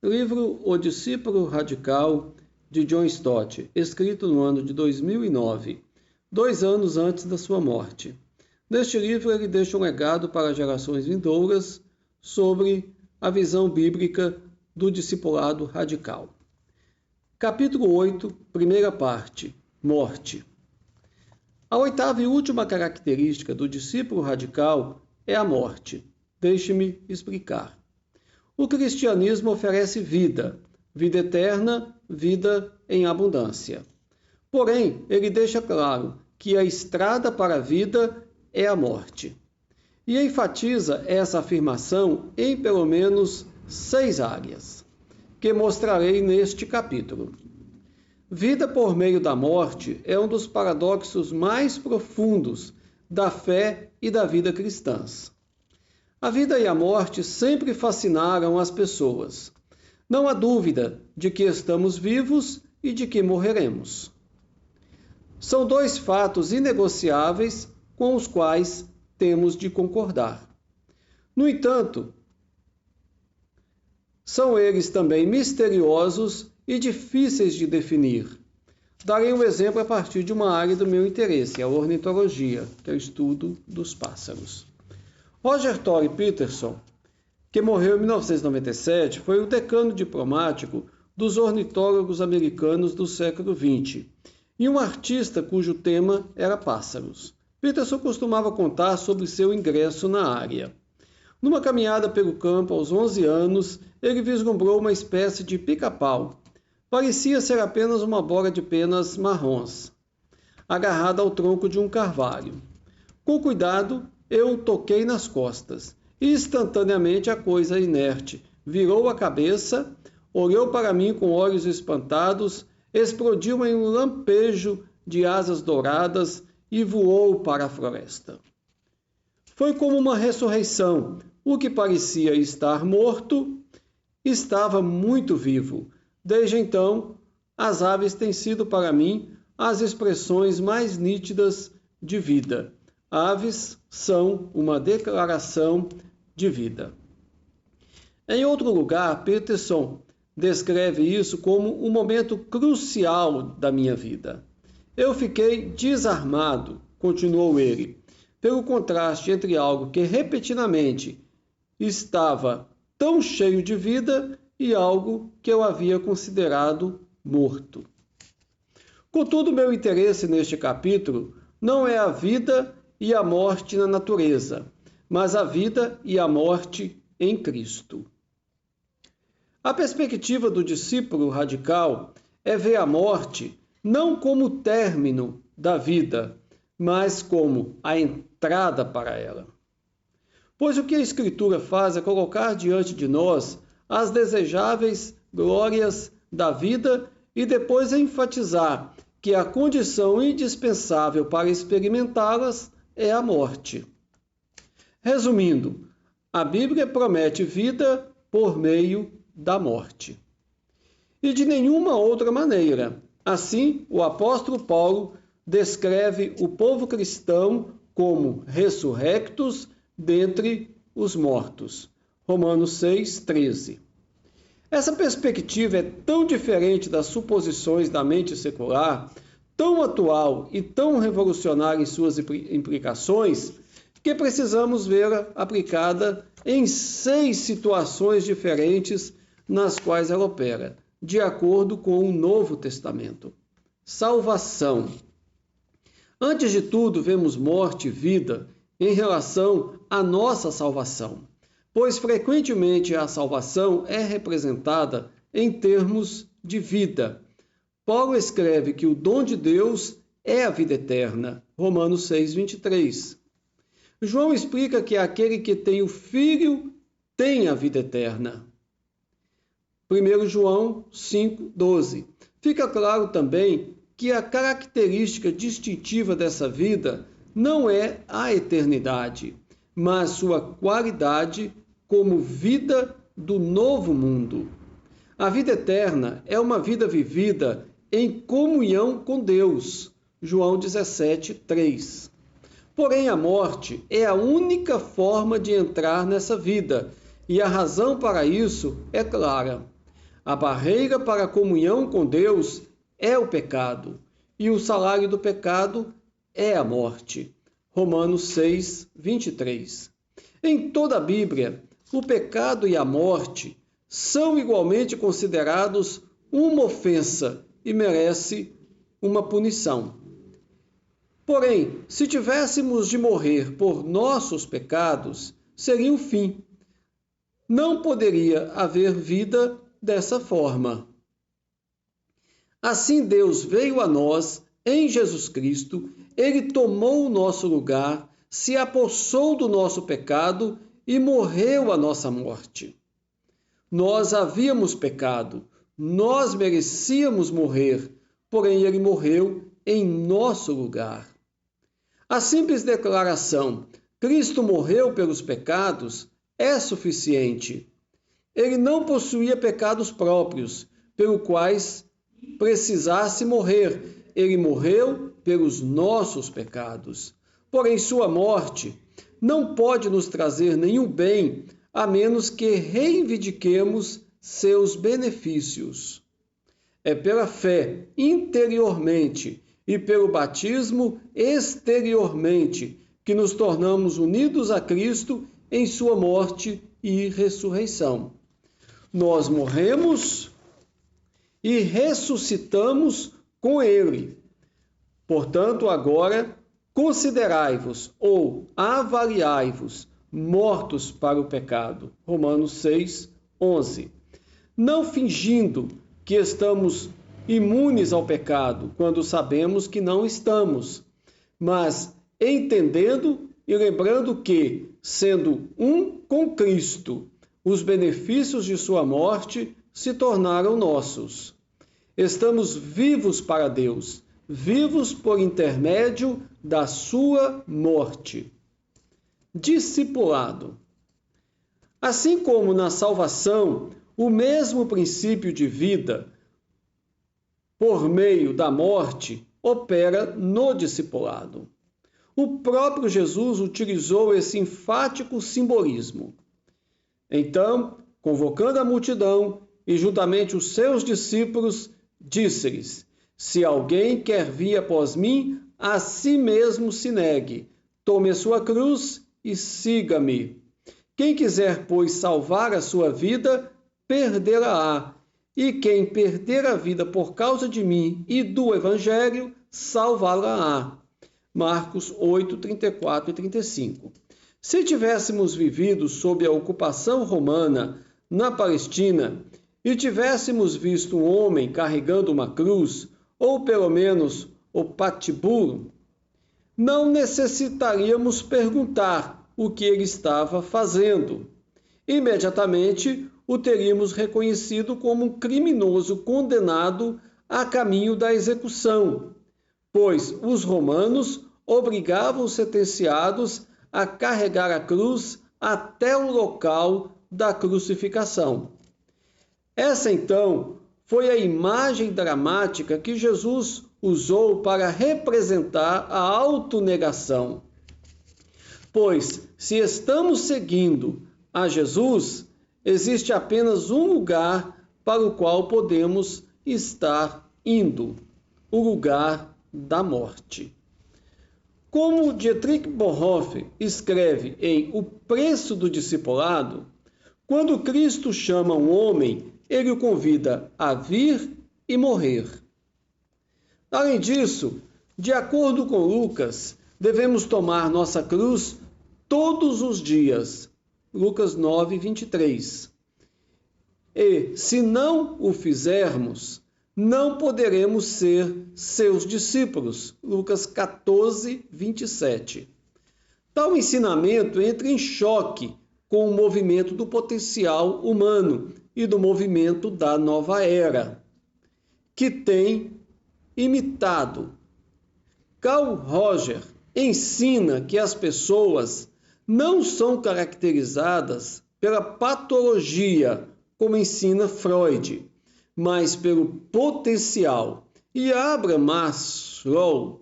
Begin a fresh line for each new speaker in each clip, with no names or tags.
Livro O Discípulo Radical, de John Stott, escrito no ano de 2009, 2 anos antes da sua morte. Neste livro, ele deixa um legado para gerações vindouras sobre a visão bíblica do discipulado radical. Capítulo 8, primeira parte, morte. A oitava e última característica do discípulo radical é a morte. Deixe-me explicar. O cristianismo oferece vida, vida eterna, vida em abundância. Porém, ele deixa claro que a estrada para a vida é a morte. E enfatiza essa afirmação em pelo menos 6 áreas, que mostrarei neste capítulo. Vida por meio da morte é um dos paradoxos mais profundos da fé e da vida cristãs. A vida e a morte sempre fascinaram as pessoas. Não há dúvida de que estamos vivos e de que morreremos. São 2 fatos inegociáveis com os quais temos de concordar. No entanto, são eles também misteriosos e difíceis de definir. Darei um exemplo a partir de uma área do meu interesse, a ornitologia, que é o estudo dos pássaros. Roger Tory Peterson, que morreu em 1997, foi o decano diplomático dos ornitólogos americanos do século XX e um artista cujo tema era pássaros. Peterson costumava contar sobre seu ingresso na área. Numa caminhada pelo campo aos 11 anos, ele vislumbrou uma espécie de pica-pau. Parecia ser apenas uma bola de penas marrons, agarrada ao tronco de um carvalho. Com cuidado, eu toquei nas costas e instantaneamente a coisa inerte virou a cabeça, olhou para mim com olhos espantados, explodiu em um lampejo de asas douradas e voou para a floresta. Foi como uma ressurreição. O que parecia estar morto estava muito vivo. Desde então, as aves têm sido para mim as expressões mais nítidas de vida. Aves são uma declaração de vida. Em outro lugar, Peterson descreve isso como um momento crucial da minha vida. Eu fiquei desarmado, continuou ele, pelo contraste entre algo que repetidamente estava tão cheio de vida e algo que eu havia considerado morto. Contudo, meu interesse neste capítulo não é a vida e a morte na natureza, mas a vida e a morte em Cristo. A perspectiva do discípulo radical é ver a morte não como o término da vida, mas como a entrada para ela. Pois o que a Escritura faz é colocar diante de nós as desejáveis glórias da vida e depois enfatizar que a condição indispensável para experimentá-las é a morte. Resumindo, a Bíblia promete vida por meio da morte. E de nenhuma outra maneira. Assim, o apóstolo Paulo descreve o povo cristão como ressurrectos dentre os mortos. Romanos 6:13. Essa perspectiva é tão diferente das suposições da mente secular, tão atual e tão revolucionária em suas implicações, que precisamos ver aplicada em 6 situações diferentes nas quais ela opera, de acordo com o Novo Testamento. Salvação. Antes de tudo, vemos morte e vida em relação à nossa salvação, pois frequentemente a salvação é representada em termos de vida. Paulo escreve que o dom de Deus é a vida eterna, Romanos 6:23. João explica que aquele que tem o Filho tem a vida eterna, 1 João 5:12. Fica claro também que a característica distintiva dessa vida não é a eternidade, mas sua qualidade como vida do novo mundo. A vida eterna é uma vida vivida em comunhão com Deus, João 17:3. Porém, a morte é a única forma de entrar nessa vida, e a razão para isso é clara. A barreira para a comunhão com Deus é o pecado, e o salário do pecado é a morte. Romanos 6, 23. Em toda a Bíblia, o pecado e a morte são igualmente considerados uma ofensa e merece uma punição. Porém, se tivéssemos de morrer por nossos pecados, seria o fim. Não poderia haver vida dessa forma. Assim, Deus veio a nós em Jesus Cristo, ele tomou o nosso lugar, se apossou do nosso pecado e morreu a nossa morte. Nós havíamos pecado, nós merecíamos morrer, porém ele morreu em nosso lugar. A simples declaração, Cristo morreu pelos pecados, é suficiente. Ele não possuía pecados próprios, pelos quais precisasse morrer. Ele morreu pelos nossos pecados. Porém, sua morte não pode nos trazer nenhum bem, a menos que reivindiquemos seus benefícios. É pela fé interiormente e pelo batismo exteriormente que nos tornamos unidos a Cristo em sua morte e ressurreição. Nós morremos e ressuscitamos com ele. Portanto, agora, considerai-vos ou avaliai-vos mortos para o pecado. Romanos 6, 11. Não fingindo que estamos imunes ao pecado, quando sabemos que não estamos, mas entendendo e lembrando que, sendo um com Cristo, os benefícios de sua morte se tornaram nossos. Estamos vivos para Deus, vivos por intermédio da sua morte. Discipulado. Assim como na salvação, o mesmo princípio de vida, por meio da morte, opera no discipulado. O próprio Jesus utilizou esse enfático simbolismo. Então, convocando a multidão e juntamente os seus discípulos, disse-lhes: se alguém quer vir após mim, a si mesmo se negue, tome a sua cruz e siga-me. Quem quiser, pois, salvar a sua vida, perdê-la-á. E quem perder a vida por causa de mim e do Evangelho, salvá-la-á. Marcos 8, 34 e 35. Se tivéssemos vivido sob a ocupação romana na Palestina e tivéssemos visto um homem carregando uma cruz, ou pelo menos o patibul, não necessitaríamos perguntar o que ele estava fazendo. Imediatamente o teríamos reconhecido como um criminoso condenado a caminho da execução, pois os romanos obrigavam os sentenciados a carregar a cruz até o local da crucificação. Essa, então, foi a imagem dramática que Jesus usou para representar a autonegação. Pois, se estamos seguindo a Jesus, existe apenas um lugar para o qual podemos estar indo: o lugar da morte. Como Dietrich Bonhoeffer escreve em O Preço do Discipulado, quando Cristo chama um homem, ele o convida a vir e morrer. Além disso, de acordo com Lucas, devemos tomar nossa cruz todos os dias. Lucas 9, 23. E, se não o fizermos, não poderemos ser seus discípulos. Lucas 14, 27. Tal ensinamento entra em choque com o movimento do potencial humano e do movimento da nova era, que tem imitado. Carl Roger ensina que as pessoas não são caracterizadas pela patologia, como ensina Freud, mas pelo potencial. E Abraham Maslow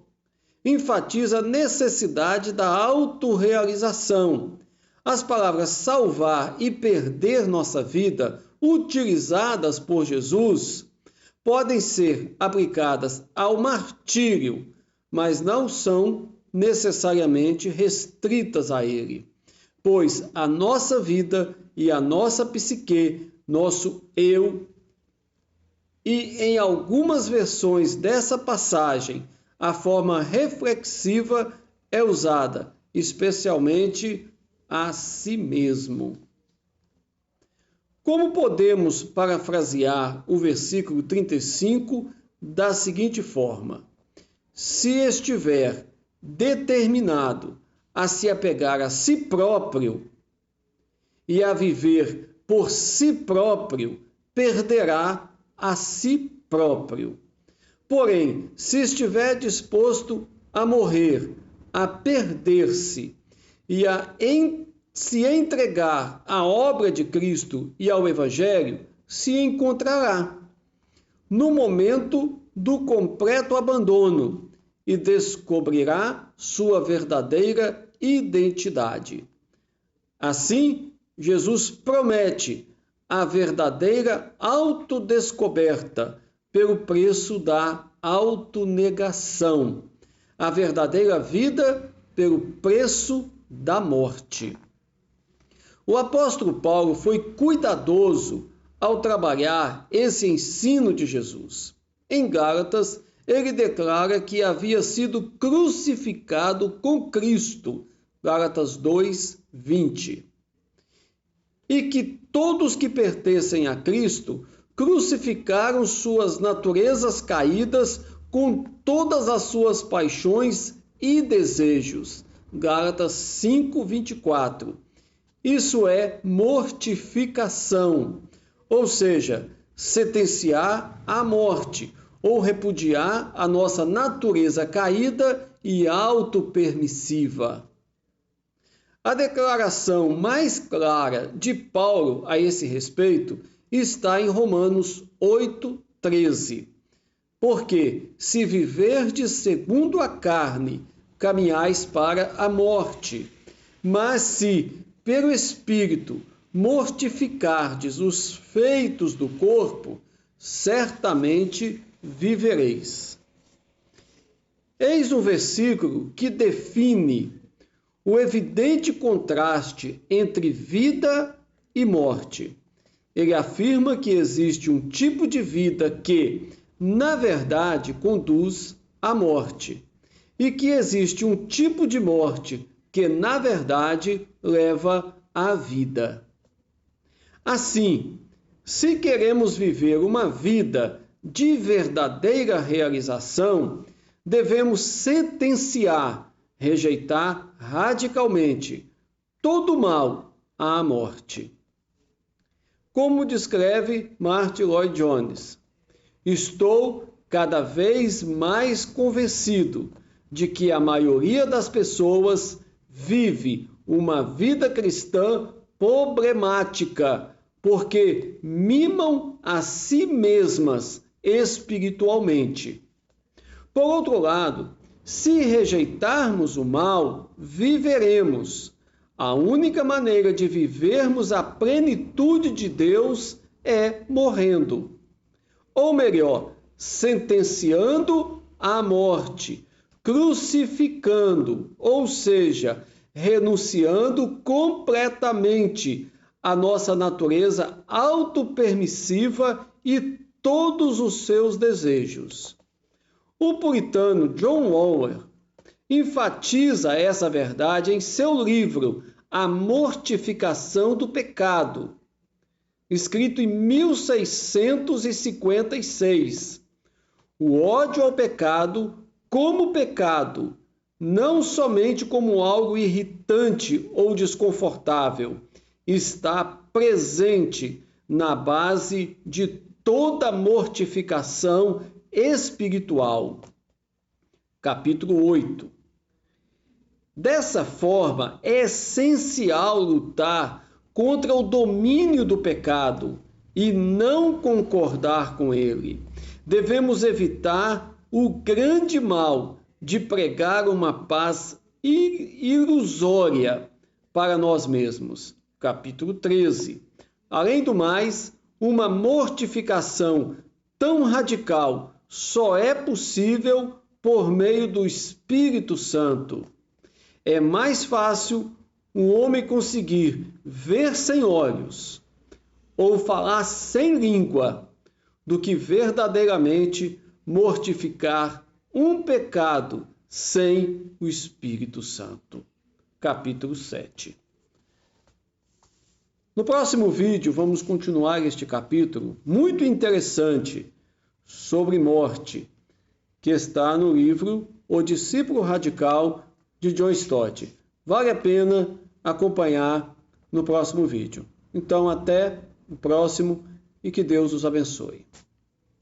enfatiza a necessidade da autorrealização. As palavras salvar e perder nossa vida utilizadas por Jesus podem ser aplicadas ao martírio, mas não são necessariamente restritas a ele, pois a nossa vida e a nossa psique, nosso eu, e em algumas versões dessa passagem, a forma reflexiva é usada, especialmente a si mesmo. Como podemos parafrasear o versículo 35 da seguinte forma: se estiver determinado a se apegar a si próprio e a viver por si próprio, perderá a si próprio. Porém, se estiver disposto a morrer, a perder-se e a se entregar à obra de Cristo e ao Evangelho, se encontrará no momento do completo abandono e descobrirá sua verdadeira identidade. Assim, Jesus promete a verdadeira autodescoberta pelo preço da autonegação, a verdadeira vida pelo preço da morte. O apóstolo Paulo foi cuidadoso ao trabalhar esse ensino de Jesus. Em Gálatas, ele declara que havia sido crucificado com Cristo, Gálatas 2:20. E que todos que pertencem a Cristo crucificaram suas naturezas caídas com todas as suas paixões e desejos, Gálatas 5:24. Isso é mortificação, ou seja, sentenciar à morte ou repudiar a nossa natureza caída e autopermissiva. A declaração mais clara de Paulo a esse respeito está em Romanos 8:13. Porque se viverdes segundo a carne, caminhais para a morte, mas se pelo Espírito mortificardes os feitos do corpo, certamente vivereis. Eis um versículo que define o evidente contraste entre vida e morte. Ele afirma que existe um tipo de vida que, na verdade, conduz à morte, e que existe um tipo de morte que, na verdade, leva à vida. Assim, se queremos viver uma vida de verdadeira realização, devemos sentenciar, rejeitar radicalmente todo mal à morte. Como descreve Martyn Lloyd-Jones, estou cada vez mais convencido de que a maioria das pessoas vive uma vida cristã problemática, porque mimam a si mesmas espiritualmente. Por outro lado, se rejeitarmos o mal, viveremos. A única maneira de vivermos a plenitude de Deus é morrendo. Ou melhor, sentenciando à morte, crucificando, ou seja, renunciando completamente à nossa natureza autopermissiva e todos os seus desejos. O puritano John Owen enfatiza essa verdade em seu livro A Mortificação do Pecado, escrito em 1656. O ódio ao pecado como pecado, não somente como algo irritante ou desconfortável, está presente na base de toda mortificação espiritual. Capítulo 8. Dessa forma, é essencial lutar contra o domínio do pecado e não concordar com ele. Devemos evitar o grande mal de pregar uma paz ilusória para nós mesmos. Capítulo 13. Além do mais, uma mortificação tão radical só é possível por meio do Espírito Santo. É mais fácil um homem conseguir ver sem olhos ou falar sem língua do que verdadeiramente mortificar um pecado sem o Espírito Santo. Capítulo 7. No próximo vídeo vamos continuar este capítulo muito interessante sobre morte, que está no livro O Discípulo Radical de John Stott. Vale a pena acompanhar no próximo vídeo. Então, até o próximo e que Deus os abençoe.